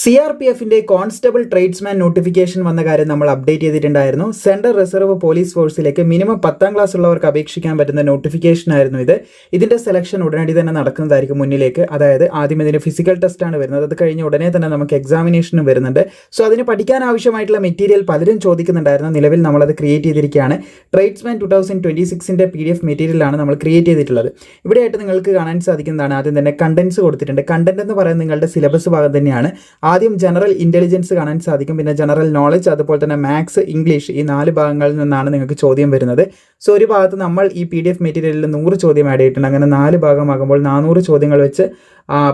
CRPFിന്റെ constable tradesman notification വന്ന കാര്യം നമ്മൾ അപ്ഡേറ്റ് ചെയ്തിട്ടുണ്ടായിരുന്നു. സെൻട്രൽ റിസർവ് പോലീസ് ഫോഴ്സിലേക്ക് മിനിമം 10ാം ക്ലാസ് ഉള്ളവർക്ക് അപേക്ഷിക്കാൻ പറ്റുന്ന നോട്ടിഫിക്കേഷൻ ആയിരുന്നു ഇത്. ഇതിന്റെ സെലക്ഷൻ ഉടനടി തന്നെ നടക്കുന്നതായിരിക്കും മുന്നിലേക്ക്. അതായത് ആദ്യം ഇതിന് ഫിസിക്കൽ ടെസ്റ്റ് ആണ് വരുന്നത്. അത് കഴിഞ്ഞ് ഉടനെ തന്നെ നമുക്ക് എക്സാമിനേഷനും വരുന്നുണ്ട്. സോ അതിന് പഠിക്കാൻ ആവശ്യമായിട്ടുള്ള മെറ്റീരിയൽ പലരും ചോദിക്കുന്നുണ്ടായിരുന്നു. നിലവിൽ നമ്മളത് ക്രിയേറ്റ് ചെയ്തിരിക്കുകയാണ്. ട്രേഡ്സ്മാൻ 2026ന്റെ PDF മെറ്റീരിയലാണ് നമ്മൾ ക്രിയേറ്റ് ചെയ്തിട്ടുള്ളത്. ഇവിടെയായിട്ട് നിങ്ങൾക്ക് കാണാൻ സാധിക്കുന്നതാണ് ആദ്യം തന്നെ കണ്ടന്റ്സ് കൊടുത്തിട്ടുണ്ട്. കണ്ടന്റ് എന്ന് പറയുന്നത് നിങ്ങളുടെ സിലബസ് ഭാഗം തന്നെയാണ്. ആദ്യം ജനറൽ ഇൻ്റലിജൻസ് കാണാൻ സാധിക്കും, പിന്നെ ജനറൽ നോളജ്, അതുപോലെ തന്നെ മാത്സ്, ഇംഗ്ലീഷ്, ഈ 4 ഭാഗങ്ങളിൽ നിന്നാണ് നിങ്ങൾക്ക് ചോദ്യം വരുന്നത്. സോ ഒരു ഭാഗത്ത് നമ്മൾ ഈ PDF മെറ്റീരിയലിൽ 100 ചോദ്യം ആഡ് ചെയ്തിട്ടുണ്ട്. അങ്ങനെ 4 ഭാഗമാകുമ്പോൾ 400 ചോദ്യങ്ങൾ വെച്ച്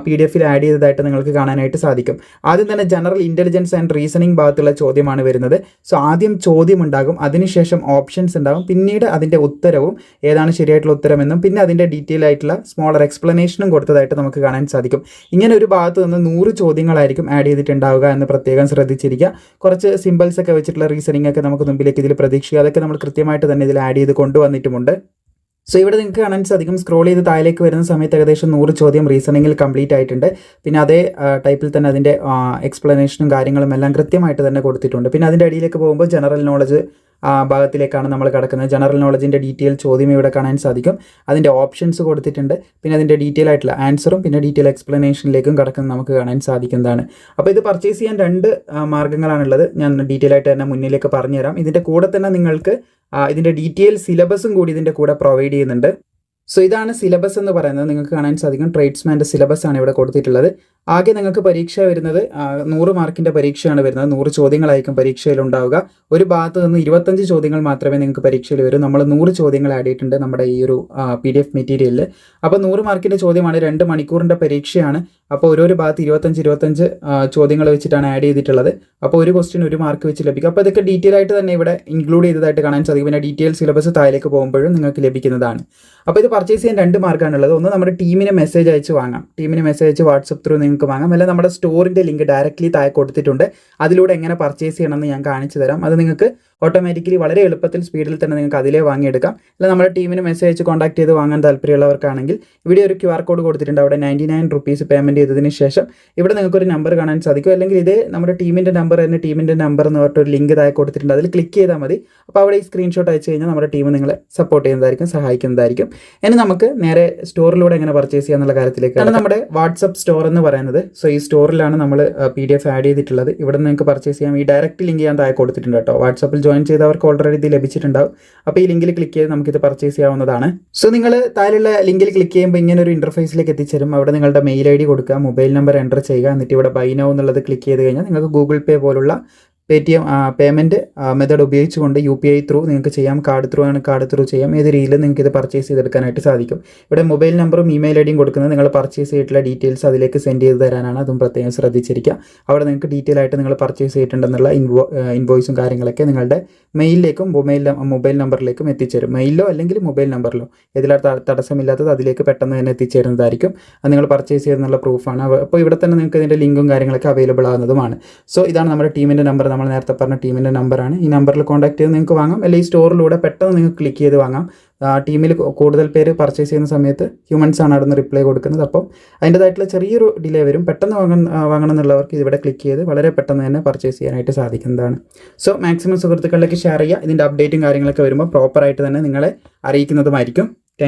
PDF ആഡ് ചെയ്തതായിട്ട് നിങ്ങൾക്ക് കാണാനായിട്ട് സാധിക്കും. ആദ്യം തന്നെ ജനറൽ ഇൻ്റലിജൻസ് ആൻഡ് റീസണിങ് ഭാഗത്തുള്ള ചോദ്യമാണ് വരുന്നത്. സോ ആദ്യം ചോദ്യം ഉണ്ടാകും, അതിനുശേഷം ഓപ്ഷൻസ് ഉണ്ടാകും, പിന്നീട് അതിൻ്റെ ഉത്തരവും ഏതാണ് ശരിയായിട്ടുള്ള ഉത്തരമെന്നും പിന്നെ അതിൻ്റെ ഡീറ്റെയിൽ ആയിട്ടുള്ള സ്മോളർ എക്സ്പ്ലനേഷനും കൊടുത്തതായിട്ട് നമുക്ക് കാണാൻ സാധിക്കും. ഇങ്ങനെ ഒരു ഭാഗത്ത് നിന്ന് 100 ചോദ്യങ്ങളായിരിക്കും ആഡ് ചെയ്തിട്ടുണ്ടാവുക എന്ന് പ്രത്യേകം ശ്രദ്ധിച്ചിരിക്കുക. കുറച്ച് സിമ്പിൾസ് ഒക്കെ വെച്ചിട്ടുള്ള റീസണിങ് ഒക്കെ നമുക്ക് മുമ്പിലേക്ക് ഇതിൽ പ്രതീക്ഷിക്കുക. അതൊക്കെ നമ്മൾ കൃത്യമായിട്ട് തന്നെ ഇതിൽ ആഡ് ചെയ്ത് കൊണ്ടുവന്നിട്ടുമുണ്ട്. സോ ഇവിടെ നിങ്ങൾക്ക് കാണാൻ സാധിക്കും, സ്ക്രോൾ ചെയ്ത് താഴേക്ക് വരുന്ന സമയത്ത് ഏകദേശം 100 ചോദ്യം റീസണിങ്ങിൽ കംപ്ലീറ്റ് ആയിട്ടുണ്ട്. പിന്നെ അതേ ടൈപ്പിൽ തന്നെ അതിൻ്റെ എക്സ്പ്ലനേഷനും കാര്യങ്ങളും എല്ലാം കൃത്യമായിട്ട് തന്നെ കൊടുത്തിട്ടുണ്ട്. പിന്നെ അതിൻ്റെ അടിയിലേക്ക് പോകുമ്പോൾ ജനറൽ നോളജ് ഭാഗത്തിലേക്കാണ് നമ്മൾ കിടക്കുന്നത്. ജനറൽ നോളജിൻ്റെ ഡീറ്റെയിൽ ചോദ്യം ഇവിടെ കാണാൻ സാധിക്കും. അതിൻ്റെ ഓപ്ഷൻസ് കൊടുത്തിട്ടുണ്ട്. പിന്നെ അതിൻ്റെ ഡീറ്റെയിൽ ആയിട്ടുള്ള ആൻസറും പിന്നെ ഡീറ്റെയിൽ എക്സ്പ്ലനേഷനിലേക്കും കിടക്കുന്നത് നമുക്ക് കാണാൻ സാധിക്കുന്നതാണ്. അപ്പോൾ ഇത് പർച്ചേസ് ചെയ്യാൻ 2 മാർഗ്ഗങ്ങളാണുള്ളത്. ഞാൻ ഡീറ്റെയിൽ ആയിട്ട് തന്നെ മുന്നിലേക്ക് പറഞ്ഞുതരാം. ഇതിൻ്റെ കൂടെ തന്നെ നിങ്ങൾക്ക് ഇതിൻ്റെ ഡീറ്റെയിൽ സിലബസും കൂടി ഇതിൻ്റെ കൂടെ പ്രൊവൈഡ് ചെയ്യുന്നുണ്ട്. സോ ഇതാണ് സിലബസ് എന്ന് പറയുന്നത്. നിങ്ങൾക്ക് കാണാൻ സാധിക്കും ട്രേഡ്സ്മാൻ്റെ സിലബസ് ആണ് ഇവിടെ കൊടുത്തിട്ടുള്ളത്. ആകെ നിങ്ങൾക്ക് പരീക്ഷ വരുന്നത് 100 മാർക്കിൻ്റെ പരീക്ഷയാണ് വരുന്നത്. 100 ചോദ്യങ്ങളായിരിക്കും പരീക്ഷയിൽ ഉണ്ടാവുക. ഒരു ഭാഗത്ത് നിന്ന് 25 ചോദ്യങ്ങൾ മാത്രമേ നിങ്ങൾക്ക് പരീക്ഷയിൽ വരൂ. നമ്മൾ 100 ചോദ്യങ്ങൾ ആഡ് ചെയ്തിട്ടുണ്ട് നമ്മുടെ ഈ ഒരു PDF മെറ്റീരിയലിൽ. അപ്പോൾ 100 മാർക്കിൻ്റെ ചോദ്യമാണ്, 2 മണിക്കൂറിൻ്റെ പരീക്ഷയാണ്. അപ്പോൾ ഓരോ ഭാഗത്ത് 25 ചോദ്യങ്ങൾ വെച്ചിട്ടാണ് ആഡ് ചെയ്തിട്ടുള്ളത്. അപ്പോൾ ഒരു ക്വസ്റ്റ്യൻ 1 മാർക്ക് വെച്ച് ലഭിക്കും. അപ്പോൾ ഇതൊക്കെ ഡീറ്റെയിൽ ആയിട്ട് തന്നെ ഇവിടെ ഇൻക്ലൂഡ് ചെയ്തതായിട്ട് കാണാൻ സാധിക്കും. പിന്നെ ഡീറ്റെയിൽ സിലബസ് താഴേക്ക് പോകുമ്പോഴും നിങ്ങൾക്ക് ലഭിക്കുന്നതാണ്. അപ്പോൾ ഇത് പർച്ചേസ് ചെയ്യാൻ 2 മാർഗ്ഗമാണുള്ളത്. ഒന്ന് നമ്മുടെ ടീമിന് മെസ്സേജ് അയച്ച് വാങ്ങാം. ടീമിന് മെസ്സേജ് അയച്ച് വാട്സപ്പ് ത്രൂ നിങ്ങൾക്ക് വാങ്ങാം. അല്ല നമ്മുടെ സ്റ്റോറിൻ്റെ ലിങ്ക് ഡയറക്റ്റ്ലി താഴെ കൊടുത്തിട്ടുണ്ട്. അതിലൂടെ എങ്ങനെ പർച്ചേസ് ചെയ്യണമെന്ന് ഞാൻ കാണിച്ചു തരാം. അത് നിങ്ങൾക്ക് ഓട്ടോമാറ്റിക്കലി വളരെ എളുപ്പത്തിൽ സ്പീഡിൽ തന്നെ നിങ്ങൾക്ക് അതിലേ വാങ്ങിയെടുക്കാം. അല്ല നമ്മുടെ ടീമിന് മെസ്സേജ് അയച്ച് കോൺടാക്ട് ചെയ്ത് വാങ്ങാൻ താല്പര്യമുള്ളവർക്കാണെങ്കിൽ ഇവിടെ ഒരു QR കോഡ് കൊടുത്തിട്ടുണ്ട്. അവിടെ 99 റുപ്പീസ് പേയ്മെൻറ്റ് ചെയ്തതിന് ശേഷം ഇവിടെ നിങ്ങൾക്കൊരു നമ്പർ കാണാൻ സാധിക്കും. അല്ലെങ്കിൽ ഇതേ നമ്മുടെ ടീമിൻ്റെ നമ്പർ തന്നെ, ടീമിൻ്റെ നമ്പർ എന്ന് പറഞ്ഞിട്ടൊരു ലിങ്ക് താഴെ കൊടുത്തിട്ടുണ്ട്. അതിൽ ക്ലിക്ക് ചെയ്താൽ മതി. അപ്പോൾ അവിടെ ഈ സ്ക്രീൻഷോട്ട് അയച്ചു കഴിഞ്ഞാൽ നമ്മുടെ ടീം നിങ്ങളെ സപ്പോർട്ട് ചെയ്യുന്നതായിരിക്കും, സഹായിക്കുന്നതായിരിക്കും. ഇനി നമുക്ക് നേരെ സ്റ്റോറിലൂടെ എങ്ങനെ പർച്ചേസ് ചെയ്യുക എന്നുള്ള കാര്യത്തിലേക്ക്. ആണ് നമ്മുടെ വാട്സപ്പ് സ്റ്റോർ എന്ന് പറയുന്നത്. സോ ഈ സ്റ്റോറിലാണ് നമ്മൾ PDF ആഡ് ചെയ്തിട്ടുള്ളത്. ഇവിടെ നിങ്ങൾക്ക് പർച്ചേസ് ചെയ്യാം. ഈ ഡയറക്റ്റ് ലിങ്ക് ഞാൻ താഴെ കൊടുത്തിട്ടുണ്ട് കേട്ടോ. വാട്സപ്പിൽ ജോയിൻ ചെയ്തവർക്ക് ഓൾറെഡി ഇത് ലഭിച്ചിട്ടുണ്ടാവും. അപ്പോൾ ഈ ലിങ്കിൽ ക്ലിക്ക് ചെയ്ത് നമുക്കിത് പർച്ചേസ് ചെയ്യാവുന്നതാണ്. സോ നിങ്ങൾ താഴെയുള്ള ലിങ്കിൽ ക്ലിക്ക് ചെയ്യുമ്പോൾ ഇങ്ങനെ ഒരു ഇൻ്റർഫേസിലേക്ക് എത്തിച്ചേരും. അവിടെ നിങ്ങളുടെ മെയിൽ ID കൊടുക്കുക, മൊബൈൽ നമ്പർ എൻ്റർ ചെയ്യുക. എന്നിട്ട് ഇവിടെ ബൈ നൗ എന്നുള്ളത് ക്ലിക്ക് ചെയ്ത് കഴിഞ്ഞാൽ നിങ്ങൾക്ക് ഗൂഗിൾ പേ പോലുള്ള പേടിഎം പേയ്മെൻറ്റ് മെത്തേഡ് ഉപയോഗിച്ചുകൊണ്ട് UPI ത്രൂ നിങ്ങൾക്ക് ചെയ്യാം. കാർഡ് ത്രൂ ആണ്, കാർഡ് ത്രൂ ചെയ്യാം. ഏത് രീതിയിൽ നിങ്ങൾക്ക് ഇത് പർച്ചേസ് ചെയ്തെടുക്കാനായിട്ട് സാധിക്കും. ഇവിടെ മൊബൈൽ നമ്പറും ഇമെയിൽ IDയും കൊടുക്കുന്നത് നിങ്ങൾ പർച്ചേസ് ചെയ്തിട്ടുള്ള ഡീറ്റെയിൽസ് അതിലേക്ക് സെൻഡ് ചെയ്ത് തരാനാണ്. അതും പ്രത്യേകം ശ്രദ്ധിച്ചിരിക്കുക. അവിടെ നിങ്ങൾക്ക് ഡീറ്റെയിൽ ആയിട്ട് നിങ്ങൾ പർച്ചേസ് ചെയ്തിട്ടുണ്ടെന്നുള്ള ഇൻവോയ്സും കാര്യങ്ങളൊക്കെ നിങ്ങളുടെ മെയിലിലേക്കും മൊബൈൽ നമ്പറിലേക്കും എത്തിച്ചേരും. മെയിലോ അല്ലെങ്കിൽ മൊബൈൽ നമ്പറിലോ ഏതിലാണ് തടസ്സമില്ലാത്തത് അതിലേക്ക് പെട്ടെന്ന് തന്നെ എത്തിച്ചേരുന്നതായിരിക്കും. അത് നിങ്ങൾ പർച്ചേസ് ചെയ്തെന്നുള്ള പ്രൂഫാണ്. അപ്പോൾ ഇവിടെ തന്നെ നിങ്ങൾക്ക് ഇതിൻ്റെ ലിങ്കും കാര്യങ്ങളൊക്കെ അവൈലബിൾ ആകുന്നതുമാണ്. സോ ഇതാണ് നമ്മുടെ ടീമിൻ്റെ നമ്പർ. നമ്മൾ നേരത്തെ പറഞ്ഞ ടീമിൻ്റെ നമ്പറാണ്. ഈ നമ്പറിൽ കോൺടാക്ട് ചെയ്ത് നിങ്ങൾക്ക് വാങ്ങാം. അല്ലെങ്കിൽ ഈ സ്റ്റോറിലൂടെ പെട്ടെന്ന് നിങ്ങൾക്ക് ക്ലിക്ക് ചെയ്ത് വാങ്ങാം. ടീമിൽ കൂടുതൽ പേര് പർച്ചേസ് ചെയ്യുന്ന സമയത്ത് ഹ്യൂമൻസ് ആണ് അവിടെ നിന്ന് റിപ്ലൈ കൊടുക്കുന്നത്. അപ്പോൾ അതിൻ്റേതായിട്ടുള്ള ചെറിയൊരു ഡിലേ വരും. പെട്ടെന്ന് വാങ്ങണം എന്നുള്ളവർക്ക് ഇവിടെ ക്ലിക്ക് ചെയ്ത് വളരെ പെട്ടെന്ന് തന്നെ പർച്ചേസ് ചെയ്യാനായിട്ട് സാധിക്കുന്നതാണ്. സോ മാക്സിമം സുഹൃത്തുക്കളിലേക്ക് ഷെയർ ചെയ്യുക. ഇതിൻ്റെ അപ്ഡേറ്റും കാര്യങ്ങളൊക്കെ വരുമ്പോൾ പ്രോപ്പറായിട്ട് തന്നെ നിങ്ങളെ അറിയിക്കുന്നതുമായിരിക്കും.